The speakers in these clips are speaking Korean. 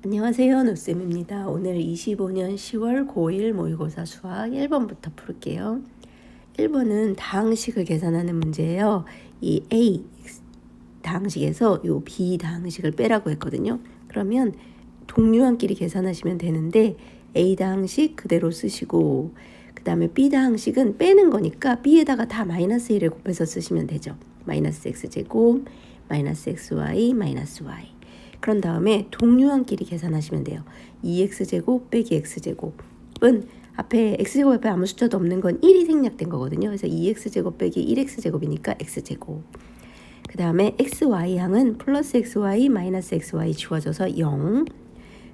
안녕하세요. 노쌤입니다. 오늘 25년 10월 고1 모의고사 수학 1번부터 풀게요. 1번은 다항식을 계산하는 문제예요. 이 A 다항식에서 이 B 다항식을 빼라고 했거든요. 그러면 동류항끼리 계산하시면 되는데 A 다항식 그대로 쓰시고 그 다음에 B 다항식은 빼는 거니까 B에다가 다 마이너스 1을 곱해서 쓰시면 되죠. 마이너스 X제곱, 마이너스 XY, 마이너스 Y. 그런 다음에 동류항끼리 계산하시면 돼요. 2x제곱 빼기 x제곱은 앞에 x제곱 앞에 아무 숫자도 없는 건 1이 생략된 거거든요. 그래서 2x제곱 빼기 1x제곱이니까 x제곱. 그 다음에 xy항은 플러스 xy 마이너스 xy 지워져서 0.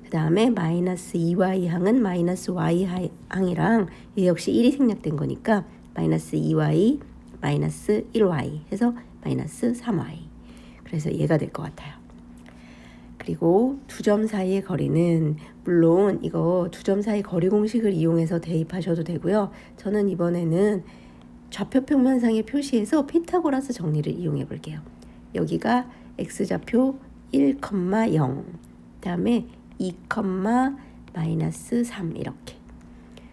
그 다음에 마이너스 2y항은 마이너스 y항이랑 얘 역시 1이 생략된 거니까 마이너스 2y 마이너스 1y 해서 마이너스 3y. 그래서 얘가 될 것 같아요. 그리고 두 점 사이의 거리는 물론 이거 두 점 사이 거리 공식을 이용해서 대입하셔도 되고요. 저는 이번에는 좌표 평면상의 표시에서 피타고라스 정리를 이용해 볼게요. 여기가 x좌표 1, 0 다음에 2, 마이너스 3 이렇게.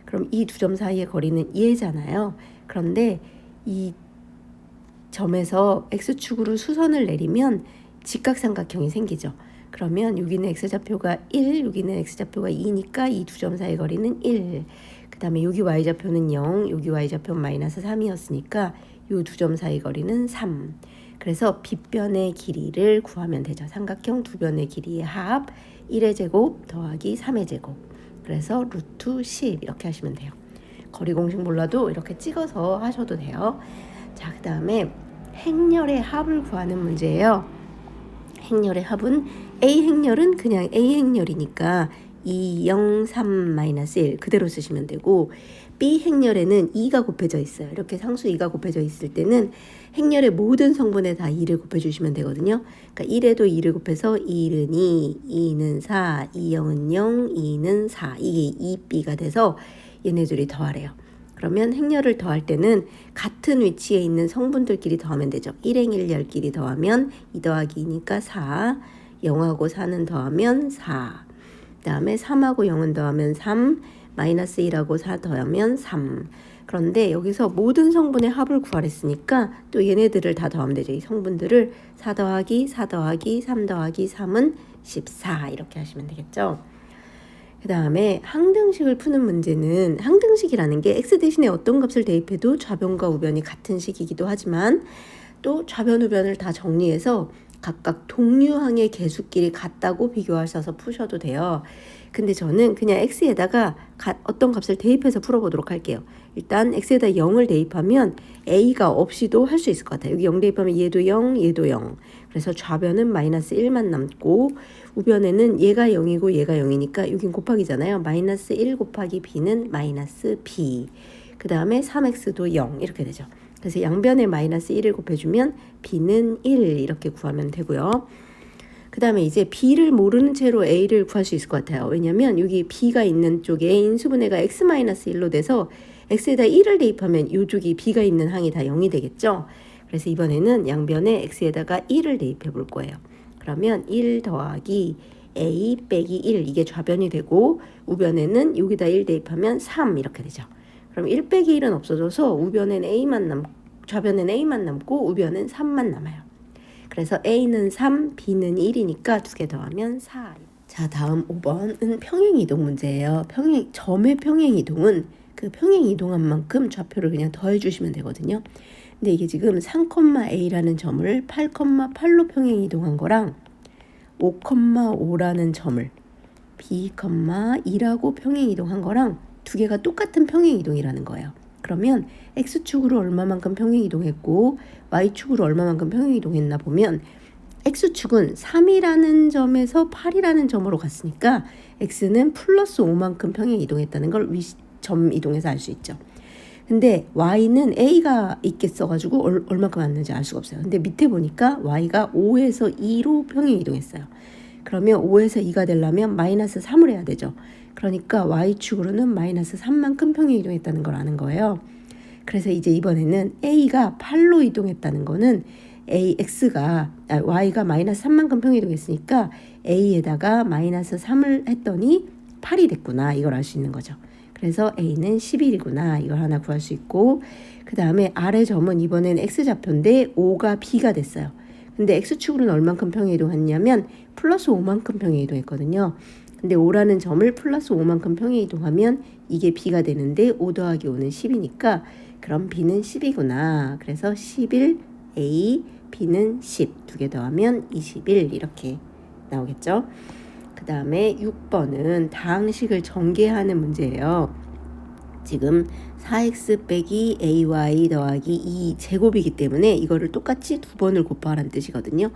그럼 이 두 점 사이의 거리는 얘잖아요. 그런데 이 점에서 x축으로 수선을 내리면 직각삼각형이 생기죠. 그러면 여기는 x좌표가 1, 여기는 x좌표가 2니까 이 두 점 사이 거리는 1. 그 다음에 여기 y좌표는 0, 여기 y좌표는 마이너스 3이었으니까 이 두 점 사이 거리는 3. 그래서 빗변의 길이를 구하면 되죠. 삼각형 두 변의 길이의 합 1의 제곱 더하기 3의 제곱. 그래서 루트 10 이렇게 하시면 돼요. 거리 공식 몰라도 이렇게 찍어서 하셔도 돼요. 자, 그 다음에 행렬의 합을 구하는 문제예요. 행렬의 합은 A 행렬은 그냥 A 행렬이니까 2, 0, 3, 마이너스 1 그대로 쓰시면 되고 B 행렬에는 2가 곱해져 있어요. 이렇게 상수 2가 곱해져 있을 때는 행렬의 모든 성분에 다 2를 곱해주시면 되거든요. 그러니까 1에도 2를 곱해서 1은 2, 2는 4, 2, 0은 0, 2는 4 이게 2B가 돼서 얘네들이 더하래요. 그러면 행렬을 더할 때는 같은 위치에 있는 성분들끼리 더하면 되죠. 1행 1열끼리 더하면 2 더하기 2니까 4, 0하고 4는 더하면 4, 그 다음에 3하고 0은 더하면 3, 마이너스 1하고 4 더하면 3. 그런데 여기서 모든 성분의 합을 구하랬으니까 또 얘네들을 다 더하면 되죠. 이 성분들을 4 더하기 4 더하기 3 더하기 3은 14 이렇게 하시면 되겠죠. 그 다음에 항등식을 푸는 문제는 항등식이라는 게 x 대신에 어떤 값을 대입해도 좌변과 우변이 같은 식이기도 하지만 또 좌변 우변을 다 정리해서 각각 동류항의 개수끼리 같다고 비교하셔서 푸셔도 돼요. 근데 저는 그냥 x에다가 어떤 값을 대입해서 풀어보도록 할게요. 일단 x에다 0을 대입하면 a가 없이도 할 수 있을 것 같아요. 여기 0 대입하면 얘도 0, 얘도 0. 그래서 좌변은 마이너스 1만 남고 우변에는 얘가 0이고 얘가 0이니까 여긴 곱하기잖아요. 마이너스 1 곱하기 b는 마이너스 b. 그 다음에 3x도 0 이렇게 되죠. 그래서 양변에 마이너스 1을 곱해주면 b는 1 이렇게 구하면 되고요. 그 다음에 이제 b를 모르는 채로 a를 구할 수 있을 것 같아요. 왜냐면 여기 b가 있는 쪽에 인수분해가 x-1로 돼서 x에다 1을 대입하면 이쪽이 b가 있는 항이 다 0이 되겠죠. 그래서 이번에는 양변에 x에다가 1을 대입해 볼 거예요. 그러면 1 더하기 a 빼기 1 이게 좌변이 되고 우변에는 여기다 1 대입하면 3 이렇게 되죠. 그럼 1 빼기 1은 없어져서 우변엔 a만 좌변엔 a만 남고 우변엔 3만 남아요. 그래서 a는 3, b는 1이니까 두 개 더하면 4. 자, 다음 5번은 평행이동 문제예요. 점의 평행이동은 그 평행이동한 만큼 좌표를 그냥 더해주시면 되거든요. 근데 이게 지금 3,a라는 점을 8,8로 평행이동한 거랑 5,5라는 점을 b,2라고 평행이동한 거랑 두 개가 똑같은 평행이동이라는 거예요. 그러면 x축으로 얼마만큼 평행이동했고 y축으로 얼마만큼 평행이동했나 보면 x축은 3이라는 점에서 8이라는 점으로 갔으니까 x는 플러스 5만큼 평행이동했다는 걸 점 이동해서 알 수 있죠. 근데 y는 a가 있겠어가지고 얼마큼 왔는지 알 수가 없어요. 근데 밑에 보니까 y가 5에서 2로 평행이동했어요. 그러면 5에서 2가 되려면 마이너스 3을 해야 되죠. 그러니까 y축으로는 마이너스 3만큼 평행이동했다는 걸 아는 거예요. 그래서 이제 이번에는 a가 8로 이동했다는 거는 y가 마이너스 3만큼 평행이동했으니까 A에다가 마이너스 3을 했더니 8이 됐구나. 이걸 알 수 있는 거죠. 그래서 A는 11이구나. 이걸 하나 구할 수 있고, 그 다음에 아래 점은 이번엔 X좌표인데 5가 B가 됐어요. 근데 X축으로는 얼만큼 평행 이동했냐면 플러스 5만큼 평행 이동했거든요. 근데 5라는 점을 플러스 5만큼 평행 이동하면 이게 B가 되는데 5 더하기 5는 10이니까 그럼 B는 10이구나. 그래서 11 A, B는 10. 두 개 더하면 21 이렇게 나오겠죠. 그 다음에 6번은 다항식을 전개하는 문제예요. 지금 4x 빼기 ay 더하기 2 제곱이기 때문에 이거를 똑같이 두 번을 곱하라는 뜻이거든요.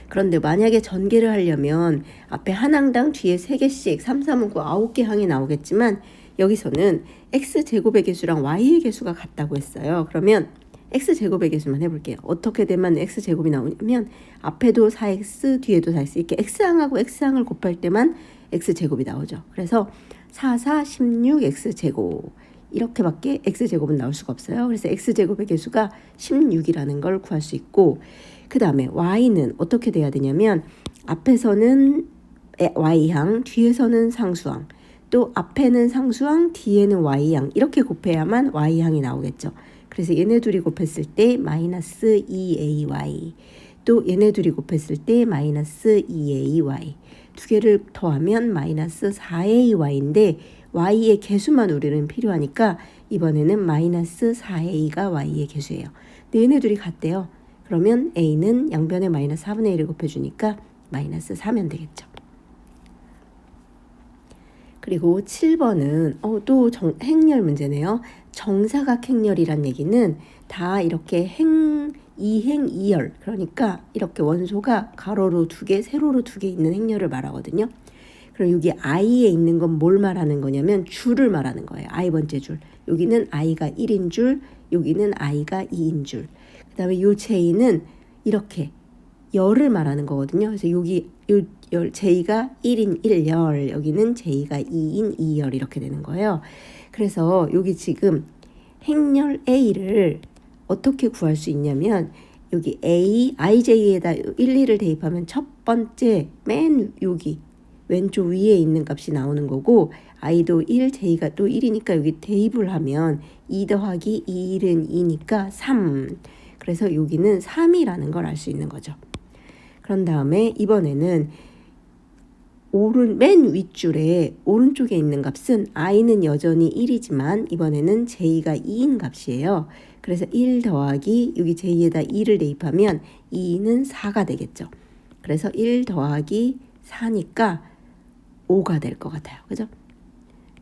그런데 만약에 전개를 하려면 앞에 한 항당 뒤에 3개씩 3, 3은 9, 9개 항이 나오겠지만 여기서는 x제곱의 개수랑 y의 개수가 같다고 했어요. 그러면 x제곱의 개수만 해볼게요. 어떻게 되면 x제곱이 나오냐면 앞에도 4x 뒤에도 4x 이렇게 x항하고 x항을 곱할 때만 x제곱이 나오죠. 그래서 4, 4, 16 x제곱 이렇게밖에 x제곱은 나올 수가 없어요. 그래서 x제곱의 개수가 16이라는 걸 구할 수 있고, 그 다음에 y는 어떻게 돼야 되냐면 앞에서는 y항, 뒤에서는 상수항, 또 앞에는 상수항, 뒤에는 y항 이렇게 곱해야만 y항이 나오겠죠. 그래서 얘네 둘이 곱했을 때 마이너스 2ay, 또 얘네 둘이 곱했을 때 마이너스 2ay, 두 개를 더하면 마이너스 4ay인데 y의 개수만 우리는 필요하니까 이번에는 마이너스 4a가 y의 개수예요. 근데 얘네 둘이 같대요. 그러면 a는 양변에 마이너스 4분의 1을 곱해주니까 마이너스 4면 되겠죠. 그리고 7번은 또 행렬 문제네요. 정사각 행렬이란 얘기는 다 이렇게 이행 이열, 그러니까 이렇게 원소가 가로로 2개, 세로로 2개 있는 행렬을 말하거든요. 그럼 여기 i에 있는 건 뭘 말하는 거냐면 줄을 말하는 거예요. i번째 줄. 여기는 i가 1인 줄, 여기는 i가 2인 줄. 그 다음에 요 제이는 이렇게 열을 말하는 거거든요. 그래서 여기 제이가 1인 1열, 여기는 제이가 2인 2열 이렇게 되는 거예요. 그래서 여기 지금 행렬 A를 어떻게 구할 수 있냐면 여기 IJ에다 1, 2를 대입하면 첫 번째 맨 여기 왼쪽 위에 있는 값이 나오는 거고, i도 1, j가 또 1이니까 여기 대입을 하면 2 더하기 1은 2니까 3. 그래서 여기는 3이라는 걸 알 수 있는 거죠. 그런 다음에 이번에는 맨 윗줄에 오른쪽에 있는 값은 i는 여전히 1이지만 이번에는 j가 2인 값이에요. 그래서 1 더하기 여기 j에다 2를 대입하면 2는 4가 되겠죠. 그래서 1 더하기 4니까 5가 될 것 같아요. 그죠?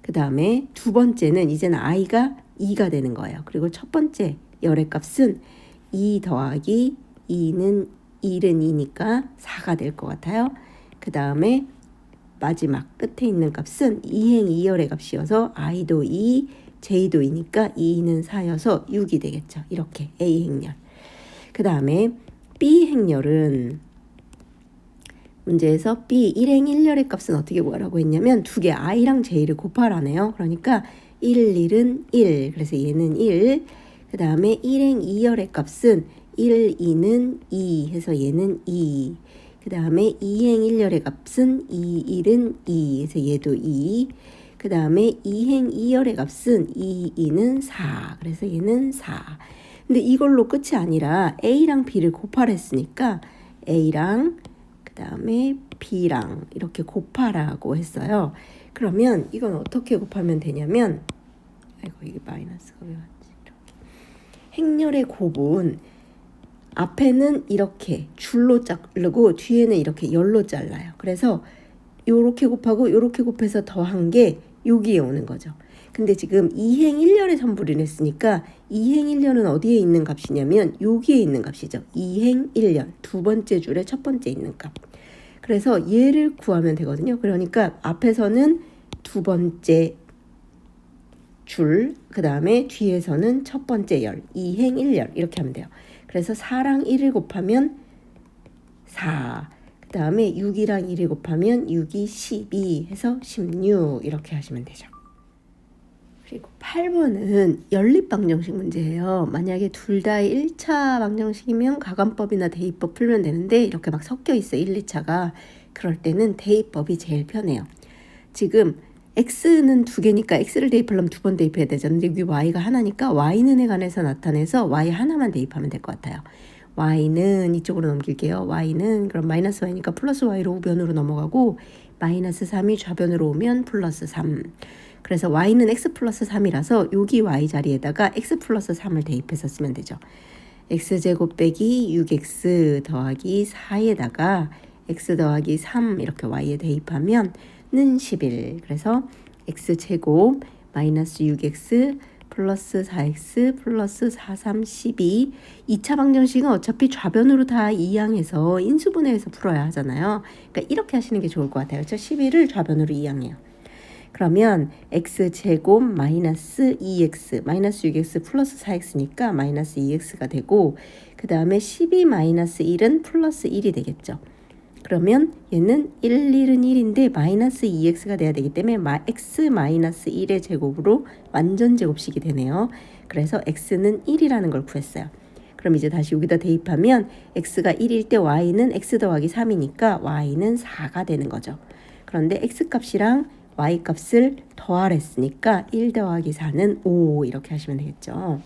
그 다음에 두 번째는 이제는 i가 2가 되는 거예요. 그리고 첫 번째 열의 값은 2 더하기 2는 1은 2니까 4가 될 것 같아요. 그 다음에 마지막 끝에 있는 값은 2행 2열의 값이어서 i도 2, j도 2니까 2는 4여서 6이 되겠죠. 이렇게 A행렬. 그 다음에 B행렬은 문제에서 B 1행 1열의 값은 어떻게 구하라고 했냐면 두 개 i랑 j를 곱하라네요. 그러니까 1, 1은 1. 그래서 얘는 1. 그 다음에 1행 2열의 값은 1, 2는 2 해서 얘는 2. 그 다음에 2행 1열의 값은 2, 1은 2 해서 얘도 2. 그 다음에 2행 2열의 값은 2, 2는 4. 그래서 얘는 4. 근데 이걸로 끝이 아니라 A랑 B를 곱하랬으니까 A랑 그 다음에 B랑 이렇게 곱하라고 했어요. 그러면 이건 어떻게 곱하면 되냐면, 아이고 이게 마이너스가 왜 왔지? 이렇게 행렬의 곱은 앞에는 이렇게 줄로 자르고 뒤에는 이렇게 열로 잘라요. 그래서 요렇게 곱하고 요렇게 곱해서 더한 게 여기에 오는 거죠. 근데 지금 2행 1열에 선분을 했으니까 2행 1열은 어디에 있는 값이냐면 여기에 있는 값이죠. 2행 1열 두 번째 줄에 첫 번째 있는 값. 그래서 얘를 구하면 되거든요. 그러니까 앞에서는 두 번째 줄, 그 다음에 뒤에서는 첫 번째 열, 2행 1열 이렇게 하면 돼요. 그래서 4랑 1을 곱하면 4, 그 다음에 6이랑 1을 곱하면 6이 12 해서 16 이렇게 하시면 되죠. 그리고 8번은 연립방정식 문제예요. 만약에 둘 다 1차 방정식이면 가관법이나 대입법 풀면 되는데 이렇게 막 섞여 있어 1, 2차가. 그럴 때는 대입법이 제일 편해요. 지금 x는 두 개니까 x를 대입하려면 두 번 대입해야 되잖아요. 근데 여기 y가 하나니까 y는에 관해서 나타내서 y 하나만 대입하면 될 것 같아요. y는 이쪽으로 넘길게요. y는 그럼 마이너스 y니까 플러스 y로 우변으로 넘어가고 마이너스 3이 좌변으로 오면 플러스 3. 그래서 y는 x 플러스 3이라서 여기 y 자리에다가 x 플러스 3을 대입해서 쓰면 되죠. x제곱 빼기 6x 더하기 4에다가 x 더하기 3 이렇게 y에 대입하면 는 11. 그래서 x제곱 마이너스 6x 플러스 4x 플러스 4, 3, 12. 2차 방정식은 어차피 좌변으로 다 이항해서 인수분해해서 풀어야 하잖아요. 그러니까 이렇게 하시는 게 좋을 것 같아요. 그렇죠? 11을 좌변으로 이항해요. 그러면 x제곱 마이너스 2x 마이너스 6x 플러스 4x니까 마이너스 2x가 되고 그 다음에 12 마이너스 1은 플러스 1이 되겠죠. 그러면 얘는 1, 1은 1인데 마이너스 2x가 돼야 되기 때문에 x 마이너스 1의 제곱으로 완전 제곱식이 되네요. 그래서 x는 1이라는 걸 구했어요. 그럼 이제 다시 여기다 대입하면 x가 1일 때 y는 x 더하기 3이니까 y는 4가 되는 거죠. 그런데 x 값이랑 y 값을 더하랬으니까 1 더하기 4는 5 이렇게 하시면 되겠죠.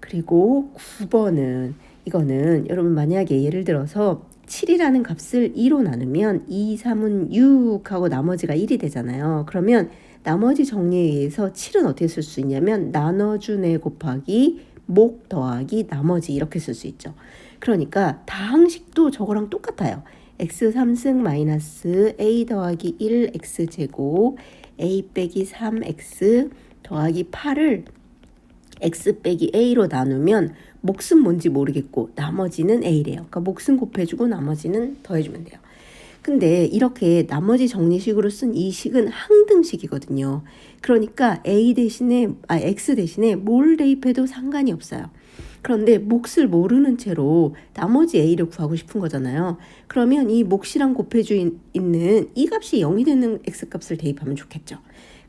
그리고 9번은 이거는 여러분 만약에 예를 들어서 7이라는 값을 2로 나누면 2, 3은 6하고 나머지가 1이 되잖아요. 그러면 나머지 정리에 의해서 7은 어떻게 쓸 수 있냐면 나눠주네 곱하기 목 더하기 나머지 이렇게 쓸 수 있죠. 그러니까 다항식도 저거랑 똑같아요. x 3승 마이너스 a 더하기 1 x제곱 a 빼기 3x 더하기 8을 x 빼기 a로 나누면 몫은 뭔지 모르겠고 나머지는 a래요. 그러니까 몫은 곱해주고 나머지는 더해주면 돼요. 근데 이렇게 나머지 정리식으로 쓴 이 식은 항등식이거든요. 그러니까 x 대신에 뭘 대입해도 상관이 없어요. 그런데 몫을 모르는 채로 나머지 a를 구하고 싶은 거잖아요. 그러면 이 몫이랑 곱해주 있는 이 값이 0이 되는 x값을 대입하면 좋겠죠.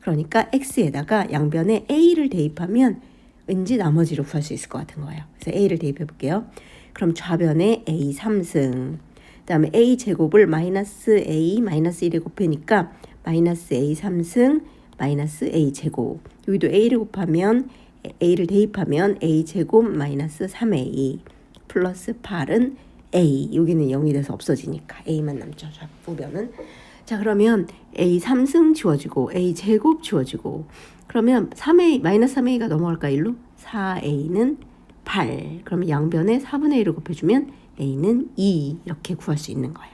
그러니까 x에다가 양변에 a를 대입하면 왠지 나머지를 구할 수 있을 것 같은 거예요. 그래서 a를 대입해 볼게요. 그럼 좌변에 a 3승 그 다음에 a 제곱을 마이너스 a 마이너스 1에 곱하니까 마이너스 a 3승 마이너스 a 제곱 여기도 a를 곱하면 a를 대입하면 a 제곱 마이너스 3a 플러스 8은 a 여기는 0이 돼서 없어지니까 a만 남죠. 좌우변은. 자 그러면 a 3승 지워지고 a 제곱 지워지고 그러면 3a 마이너스 3a가 넘어갈까 1로? 4a는 8 그러면 양변에 4분의 1을 곱해주면 a는 2 이렇게 구할 수 있는 거예요.